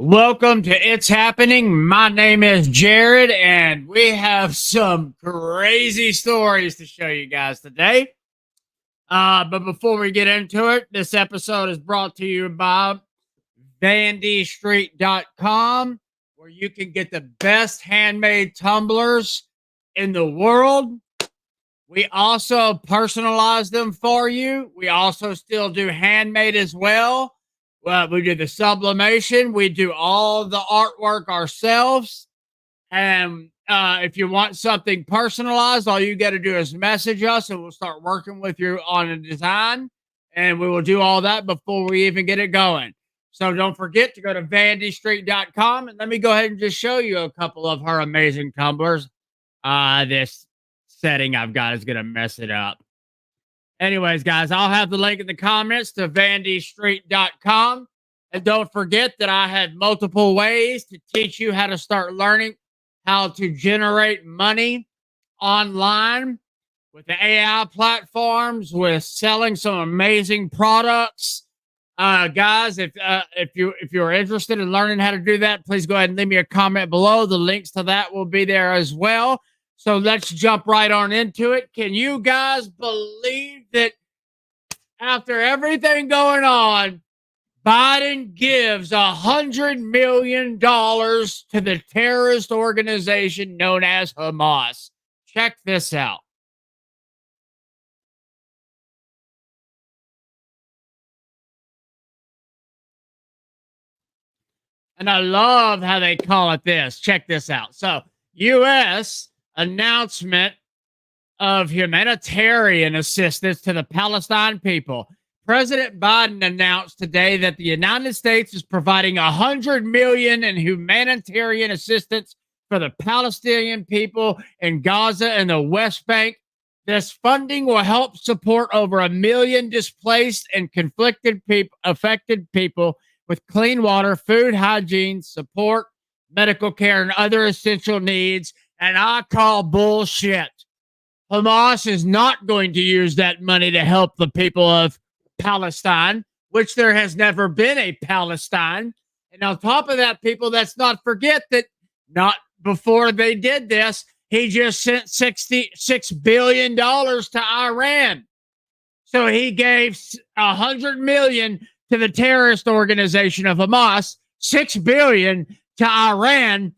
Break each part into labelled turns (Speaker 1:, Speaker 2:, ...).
Speaker 1: Welcome to It's Happening. My name is Jared, and we have some crazy stories to show you guys today. But before we get into it, this episode is brought to you by vandystreet.com, where you can get the best handmade tumblers in the world. We also personalize them for you. We also still do handmade as well. We do the sublimation. We do all the artwork ourselves. And if you want something personalized, all you got to do is message us and we'll start working with you on a design. And we will do all that before we even get it going. So don't forget to go to vandystreet.com. And let me go ahead and just show you a couple of her amazing tumblers. This setting I've got is going to mess it up. Anyways, guys, I'll have the link in the comments to vandystreet.com. And don't forget that I have multiple ways to teach you how to start learning how to generate money online with the AI platforms, with selling some amazing products. Guys, if you're interested in learning how to do that, please go ahead and leave me a comment below. The links to that will be there as well. So let's jump right on into it. Can you guys believe that after everything going on, Biden gives $100 million to the terrorist organization known as Hamas? Check this out. And I love how they call it this. Check this out. So, U.S. announcement of humanitarian assistance to the Palestine people. President Biden announced today that the United States is providing $100 million in humanitarian assistance for the Palestinian people in Gaza and the West Bank. This funding will help support over 1 million displaced and affected people with clean water, food, hygiene, support, medical care, and other essential needs. And I call bullshit. Hamas is not going to use that money to help the people of Palestine, which there has never been a Palestine. And on top of that, people, let's not forget that not before they did this, he just sent $66 billion to Iran. So he gave $100 million to the terrorist organization of Hamas, $6 billion to Iran,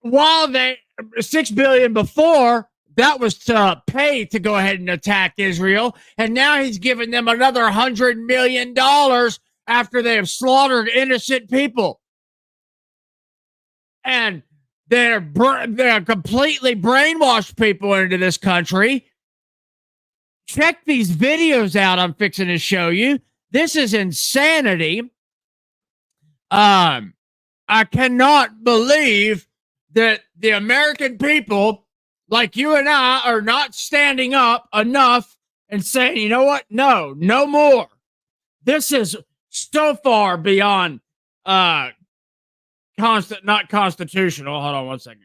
Speaker 1: while $6 billion before that was to pay to go ahead and attack Israel, and now he's giving them another $100 million after they have slaughtered innocent people, and they're completely brainwashed people into this country. Check these videos out. I'm fixing to show you. This is insanity. I cannot believe that the American people, like you and I, are not standing up enough and saying, you know what? No more. This is so far beyond not constitutional. Hold on one second.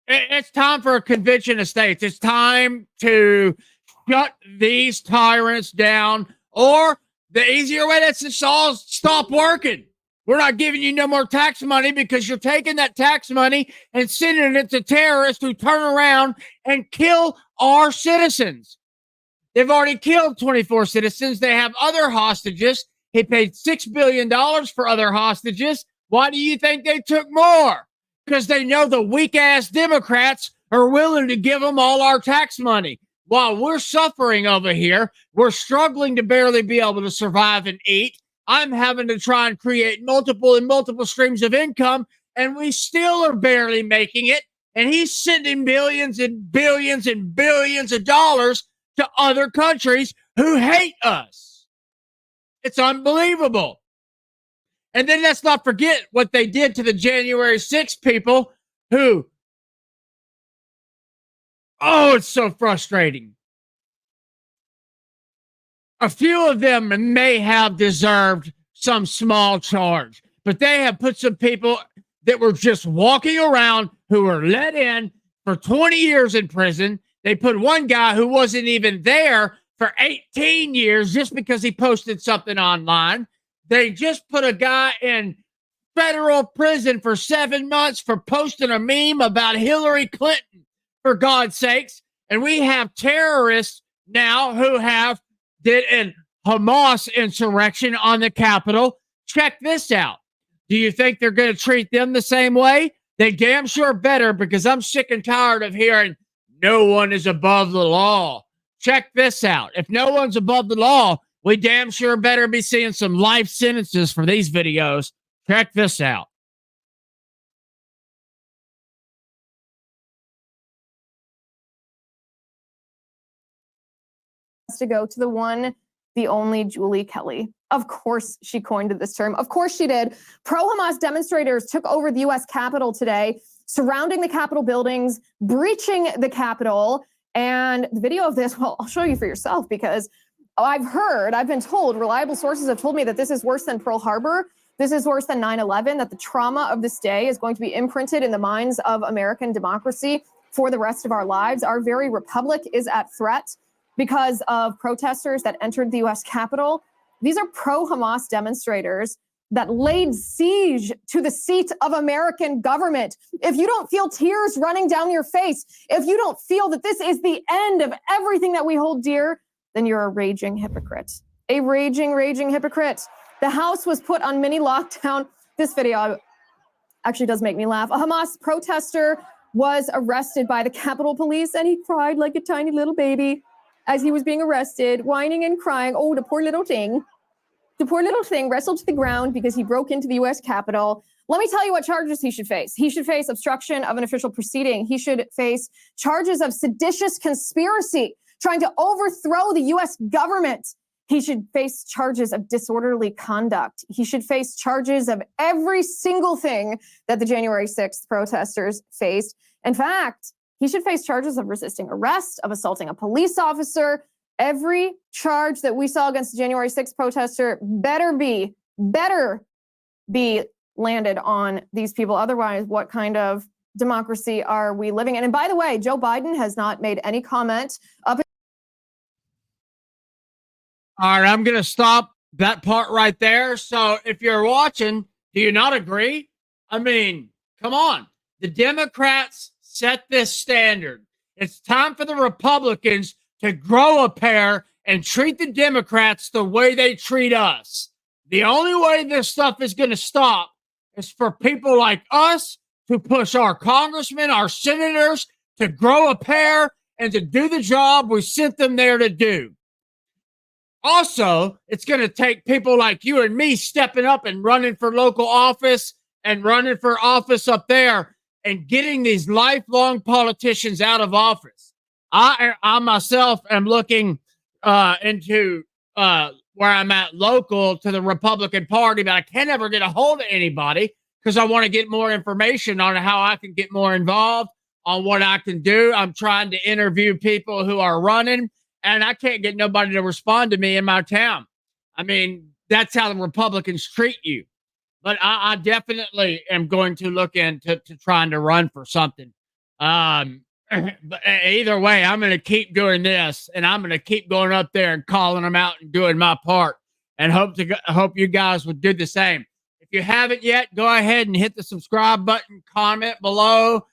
Speaker 1: It's time for a convention of states. It's time to shut these tyrants down, or the easier way, that's just all stop working. We're not giving you no more tax money because you're taking that tax money and sending it to terrorists who turn around and kill our citizens. They've already killed 24 citizens. They have other hostages. He paid $6 billion for other hostages. Why do you think they took more? Because they know the weak-ass Democrats are willing to give them all our tax money. While we're suffering over here, we're struggling to barely be able to survive and eat. I'm having to try and create multiple streams of income, and we still are barely making it. And he's sending billions and billions and billions of dollars to other countries who hate us. It's unbelievable. And then let's not forget what they did to the January 6th people who, oh, it's so frustrating. A few of them may have deserved some small charge, but they have put some people that were just walking around who were let in for 20 years in prison. They put one guy who wasn't even there for 18 years just because he posted something online. They just put a guy in federal prison for 7 months for posting a meme about Hillary Clinton, for God's sakes. And we have terrorists now who did an Hamas insurrection on the Capitol. Check this out. Do you think they're going to treat them the same way? They damn sure better, because I'm sick and tired of hearing no one is above the law. Check this out. If no one's above the law, we damn sure better be seeing some life sentences for these videos. Check this out.
Speaker 2: To go to the one, the only Julie Kelly. Of course she coined this term. Of course she did. Pro-Hamas demonstrators took over the U.S. Capitol today, surrounding the Capitol buildings, breaching the Capitol. And the video of this, well, I'll show you for yourself, because I've been told, reliable sources have told me that this is worse than Pearl Harbor. This is worse than 9/11, that the trauma of this day is going to be imprinted in the minds of American democracy for the rest of our lives. Our very republic is at threat because of protesters that entered the U.S. Capitol. These are pro-Hamas demonstrators that laid siege to the seat of American government. If you don't feel tears running down your face, if you don't feel that this is the end of everything that we hold dear, then you're a raging hypocrite. A raging, raging hypocrite. The House was put on mini lockdown. This video actually does make me laugh. A Hamas protester was arrested by the Capitol Police, and he cried like a tiny little baby as he was being arrested, whining and crying. Oh, the poor little thing. The poor little thing wrestled to the ground because he broke into the U.S. Capitol. Let me tell you what charges he should face. He should face obstruction of an official proceeding. He should face charges of seditious conspiracy, trying to overthrow the U.S. government. He should face charges of disorderly conduct. He should face charges of every single thing that the January 6th protesters faced. In fact, he should face charges of resisting arrest, of assaulting a police officer. Every charge that we saw against the January 6th protester better be landed on these people. Otherwise, what kind of democracy are we living in? And by the way, Joe Biden has not made any comment up.
Speaker 1: All right, I'm going to stop that part right there. So if you're watching, do you not agree? I mean, come on. The Democrats set this standard. It's time for the Republicans to grow a pair and treat the Democrats the way they treat us. The only way this stuff is going to stop is for people like us to push our congressmen, our senators, to grow a pair and to do the job we sent them there to do. Also, it's going to take people like you and me stepping up and running for local office and running for office up there and getting these lifelong politicians out of office. I myself am looking into where I'm at local to the Republican Party, but I can't ever get a hold of anybody because I want to get more information on how I can get more involved, on what I can do. I'm trying to interview people who are running, and I can't get nobody to respond to me in my town. I mean, that's how the Republicans treat you. But I definitely am going to look into trying to run for something. But either way, I'm going to keep doing this, and I'm going to keep going up there and calling them out and doing my part, and hope you guys would do the same. If you haven't yet, go ahead and hit the subscribe button, comment below.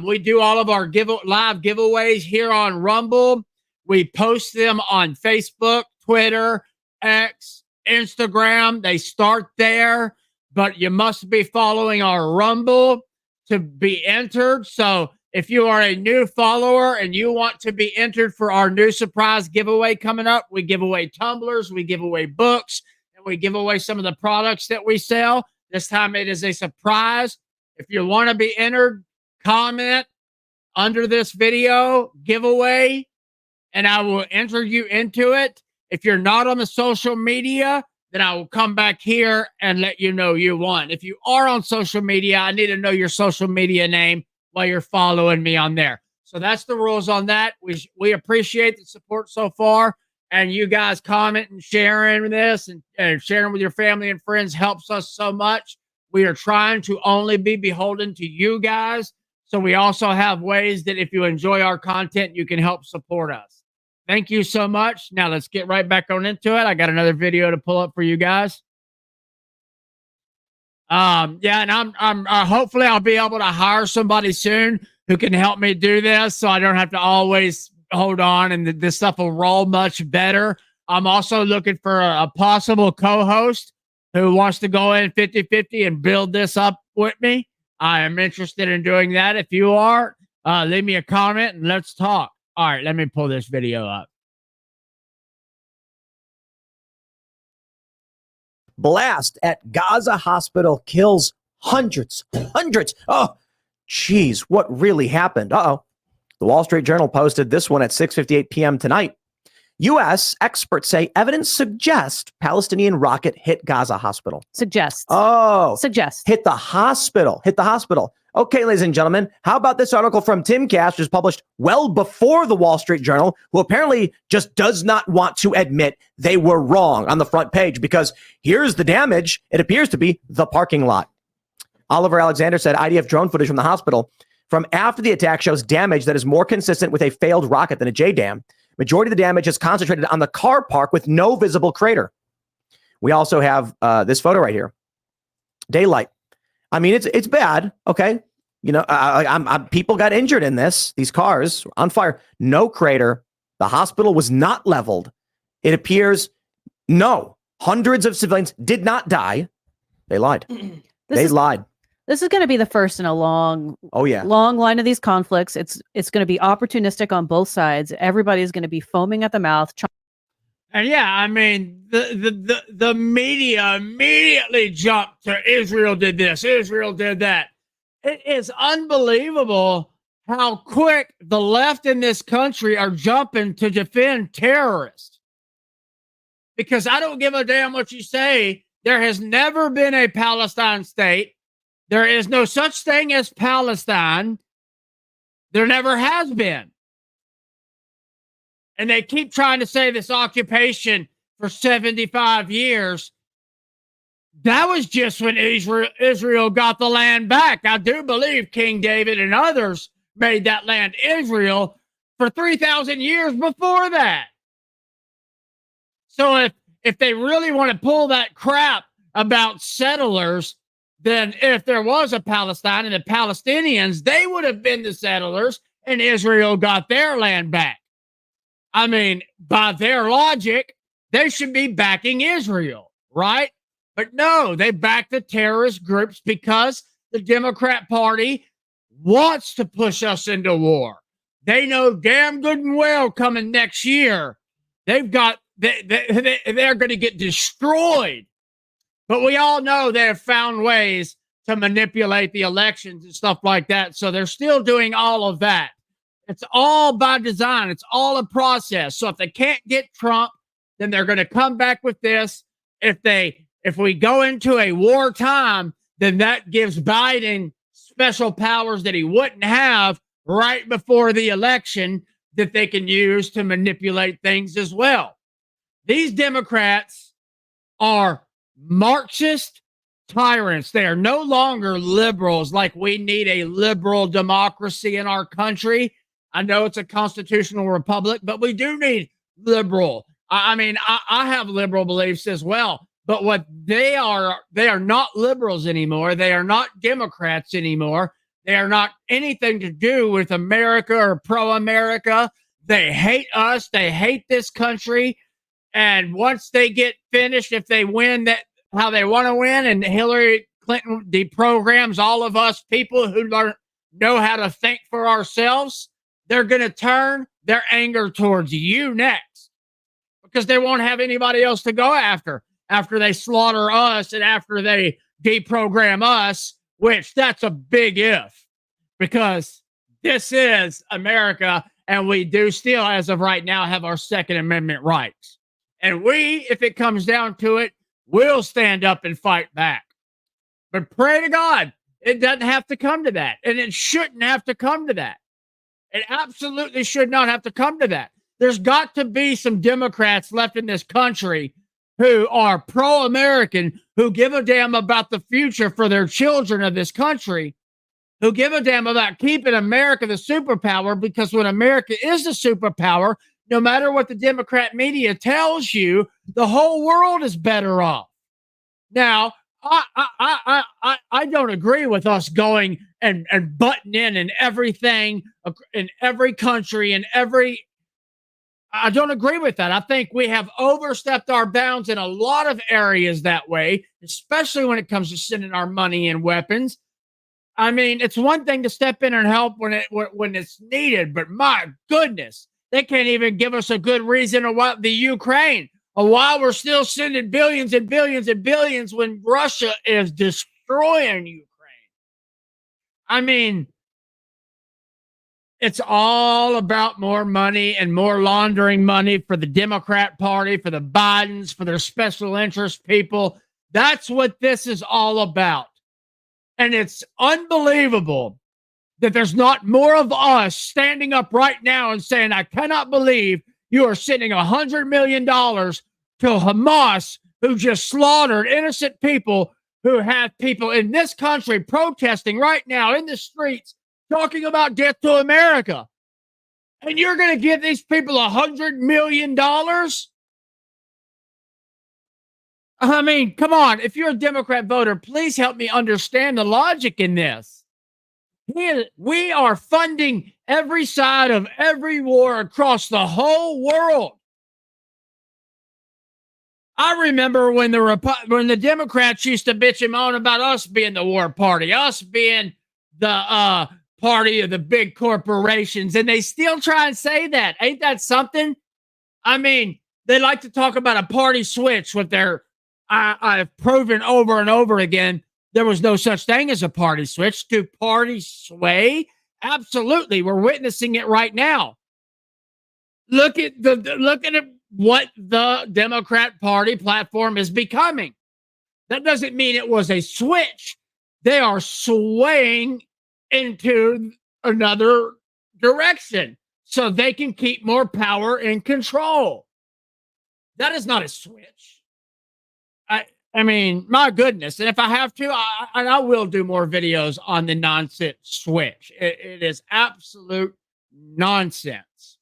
Speaker 1: We do all of our live giveaways here on Rumble. We post them on Facebook, Twitter, X, Instagram. They start there, but you must be following our Rumble to be entered. So if you are a new follower and you want to be entered for our new surprise giveaway coming up, we give away tumblers, we give away books, and we give away some of the products that we sell. This time it is a surprise. If you want to be entered, comment under this video giveaway, and I will enter you into it. If you're not on the social media, then I will come back here and let you know you won. If you are on social media, I need to know your social media name while you're following me on there. So that's the rules on that. We appreciate the support so far, and you guys comment and sharing this and sharing with your family and friends helps us so much. We are trying to only be beholden to you guys. So we also have ways that if you enjoy our content, you can help support us. Thank you so much. Now let's get right back on into it. I got another video to pull up for you guys. Yeah, and I'm hopefully I'll be able to hire somebody soon who can help me do this, so I don't have to always hold on, and this stuff will roll much better. I'm also looking for a possible co-host who wants to go in 50-50 and build this up with me. I am interested in doing that. If you are, leave me a comment and let's talk. All right, let me pull this video up.
Speaker 3: Blast at Gaza hospital kills hundreds. Oh, geez, what really happened? Uh-oh. The Wall Street Journal posted this one at 6:58 p.m. tonight. U.S. experts say evidence suggests Palestinian rocket hit Gaza hospital.
Speaker 4: Suggests.
Speaker 3: Oh.
Speaker 4: Suggests.
Speaker 3: Hit the hospital. Okay, ladies and gentlemen, how about this article from Tim Cash, was published well before the Wall Street Journal, who apparently just does not want to admit they were wrong on the front page, because here's the damage. It appears to be the parking lot. Oliver Alexander said IDF drone footage from the hospital from after the attack shows damage that is more consistent with a failed rocket than a JDAM. Majority of the damage is concentrated on the car park with no visible crater. We also have this photo right here. Daylight. I mean, it's bad. Okay. You know, people got injured in this. These cars on fire. No crater. The hospital was not leveled. It appears hundreds of civilians did not die. They lied. They lied.
Speaker 4: This is going to be the first in a long line of these conflicts. It's going to be opportunistic on both sides. Everybody's going to be foaming at the mouth.
Speaker 1: And yeah, I mean, the media immediately jumped to Israel did this, Israel did that. It is unbelievable how quick the left in this country are jumping to defend terrorists. Because I don't give a damn what you say. There has never been a Palestine state. There is no such thing as Palestine. There never has been. And they keep trying to say this occupation for 75 years. That was just when Israel got the land back. I do believe King David and others made that land Israel for 3,000 years before that. So if they really want to pull that crap about settlers, then if there was a Palestine and the Palestinians, they would have been the settlers and Israel got their land back. I mean, by their logic, they should be backing Israel, right? But no, they back the terrorist groups because the Democrat Party wants to push us into war. They know damn good and well coming next year, they're going to get destroyed. But we all know they have found ways to manipulate the elections and stuff like that. So they're still doing all of that. It's all by design. It's all a process. So if they can't get Trump, then they're going to come back with this. If we go into a wartime, then that gives Biden special powers that he wouldn't have right before the election that they can use to manipulate things as well. These Democrats are Marxist tyrants. They are no longer liberals like we need a liberal democracy in our country. I know it's a constitutional republic, but we do need liberal. I mean, I have liberal beliefs as well, but what they are not liberals anymore. They are not Democrats anymore. They are not anything to do with America or pro-America. They hate us. They hate this country. And once they get finished, if they win that how they want to win, and Hillary Clinton deprograms all of us people who know how to think for ourselves, they're going to turn their anger towards you next, because they won't have anybody else to go after they slaughter us and after they deprogram us, which that's a big if, because this is America and we do still, as of right now, have our Second Amendment rights. And we, if it comes down to it, will stand up and fight back. But pray to God, it doesn't have to come to that. And it shouldn't have to come to that. It absolutely should not have to come to that. There's got to be some Democrats left in this country who are pro-American, who give a damn about the future for their children of this country, who give a damn about keeping America the superpower, because when America is the superpower, no matter what the Democrat media tells you, the whole world is better off. Now, I don't agree with us going and butting in everything in every country and I don't agree with that. I think we have overstepped our bounds in a lot of areas that way, especially when it comes to sending our money and weapons. I mean, it's one thing to step in and help when it's needed, but my goodness, they can't even give us a good reason about the Ukraine or why we're still sending billions and billions and billions when Russia is destroying Ukraine. I mean, it's all about more money and more laundering money for the Democrat Party, for the Bidens, for their special interest people. That's what this is all about. And it's unbelievable that there's not more of us standing up right now and saying, I cannot believe you are sending $100 million to Hamas, who just slaughtered innocent people, who have people in this country protesting right now in the streets, talking about death to America. And you're going to give these people $100 million? I mean, come on. If you're a Democrat voter, please help me understand the logic in this. We are funding every side of every war across the whole world. I remember when the Democrats used to bitch and moan about us being the war party, us being the party of the big corporations, and they still try and say that. Ain't that something? I mean, they like to talk about a party switch with their I've proven over and over again there was no such thing as a party switch. To party sway? Absolutely. We're witnessing it right now. Look at what the Democrat Party platform is becoming. That doesn't mean it was a switch. They are swaying into another direction so they can keep more power and control. That is not a switch. I mean, my goodness. And if I have to, I will do more videos on the nonsense switch. It is absolute nonsense.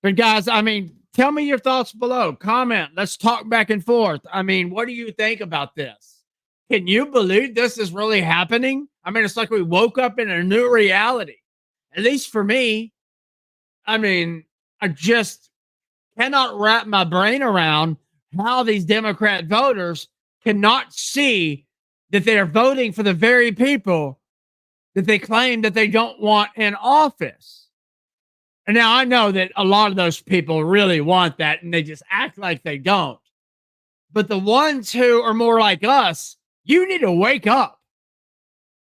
Speaker 1: But guys, I mean, tell me your thoughts below. Comment. Let's talk back and forth. I mean, what do you think about this? Can you believe this is really happening? I mean, it's like we woke up in a new reality. At least for me. I mean, I just cannot wrap my brain around how these Democrat voters cannot see that they are voting for the very people that they claim that they don't want in office. And now I know that a lot of those people really want that and they just act like they don't. But the ones who are more like us, you need to wake up.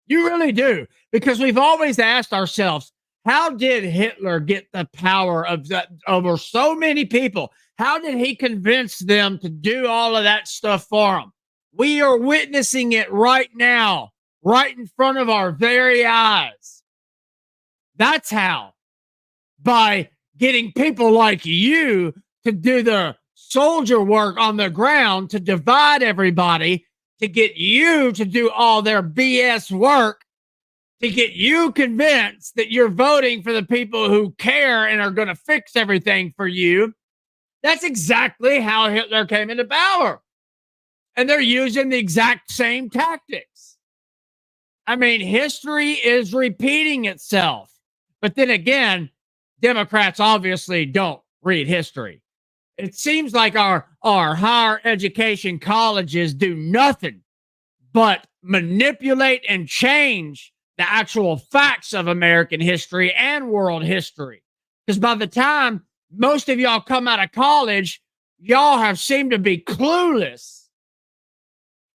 Speaker 1: You really do. Because we've always asked ourselves, how did Hitler get the power of that over so many people? How did he convince them to do all of that stuff for him? We are witnessing it right now, right in front of our very eyes. That's how. By getting people like you to do the soldier work on the ground, to divide everybody, to get you to do all their BS work, to get you convinced that you're voting for the people who care and are going to fix everything for you. That's exactly how Hitler came into power. And they're using the exact same tactics. I mean, history is repeating itself. But then again, Democrats obviously don't read history. It seems like our higher education colleges do nothing but manipulate and change the actual facts of American history and world history. Because by the time most of y'all come out of college, y'all have seemed to be clueless.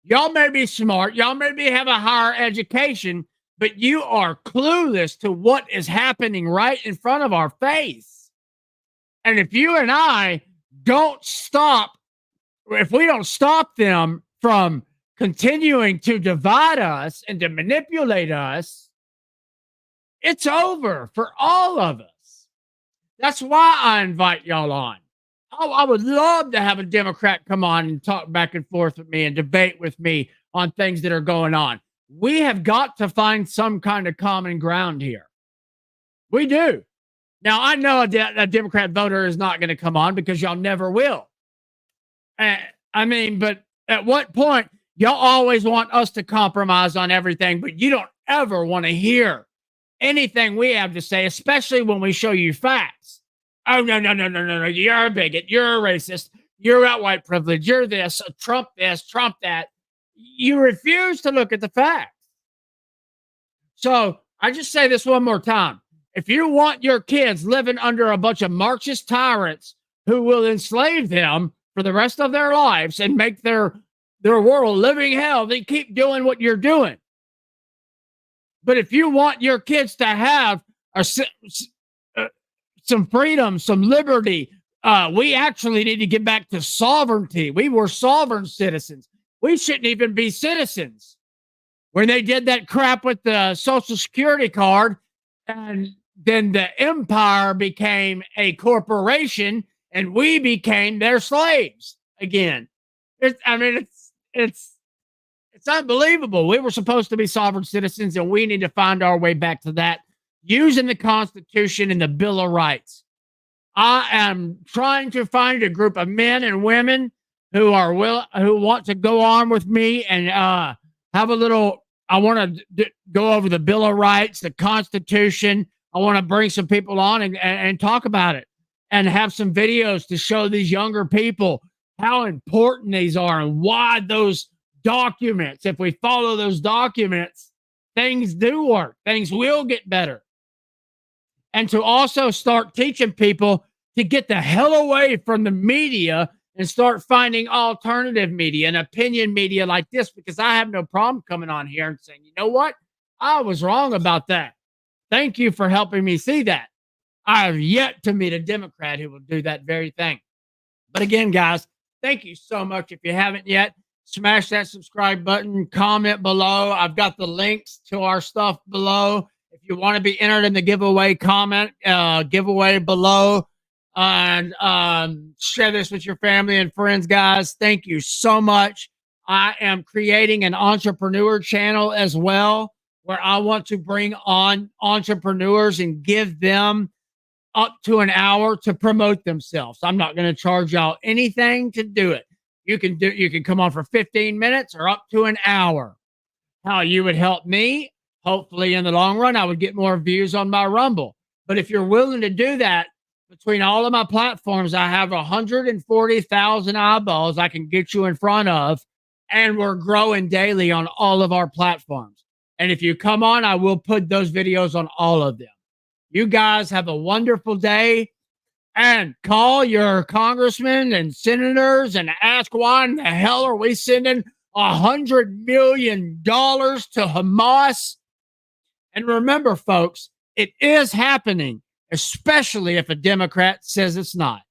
Speaker 1: Y'all may be smart, y'all maybe have a higher education, but you are clueless to what is happening right in front of our face. And if you and I don't stop, if we don't stop them from continuing to divide us and to manipulate us, it's over for all of us. That's why I invite y'all on. I would love to have a Democrat come on and talk back and forth with me and debate with me on things that are going on. We have got to find some kind of common ground here. We do. Now, I know a Democrat voter is not going to come on because y'all never will. I mean, but at what point, y'all always want us to compromise on everything, but you don't ever want to hear anything we have to say, especially when we show you facts. Oh, no, no, no, no, no, no. You're a bigot. You're a racist. You're about white privilege. You're this, Trump that. You refuse to look at the facts. So I just say this one more time. If you want your kids living under a bunch of Marxist tyrants who will enslave them for the rest of their lives and make their world living hell, then keep doing what you're doing. But if you want your kids to have some freedom, some liberty, we actually need to get back to sovereignty. We were sovereign citizens. We shouldn't even be citizens. When they did that crap with the Social Security card, and then the empire became a corporation, and we became their slaves again. It's unbelievable. We were supposed to be sovereign citizens, and we need to find our way back to that using the Constitution and the Bill of Rights. I am trying to find a group of men and women who want to go on with me and have a little. I want to go over the Bill of Rights, the Constitution. I want to bring some people on and talk about it and have some videos to show these younger people how important these are and why those documents, if we follow those documents, things do work. Things will get better. And to also start teaching people to get the hell away from the media and start finding alternative media and opinion media like this, because I have no problem coming on here and saying, you know what? I was wrong about that. Thank you for helping me see that. I have yet to meet a Democrat who will do that very thing. But again, guys, thank you so much. If you haven't yet, smash that subscribe button, comment below. I've got the links to our stuff below. If you want to be entered in the giveaway, comment giveaway below, and share this with your family and friends, guys. Thank you so much. I am creating an entrepreneur channel as well, where I want to bring on entrepreneurs and give them up to an hour to promote themselves. I'm not going to charge y'all anything to do it. You can come on for 15 minutes or up to an hour. How you would help me, hopefully in the long run, I would get more views on my Rumble. But if you're willing to do that, between all of my platforms, I have 140,000 eyeballs I can get you in front of, and we're growing daily on all of our platforms. And if you come on, I will put those videos on all of them. You guys have a wonderful day, and call your congressmen and senators and ask why in the hell are we sending $100 million to Hamas? And remember, folks, it is happening, especially if a Democrat says it's not.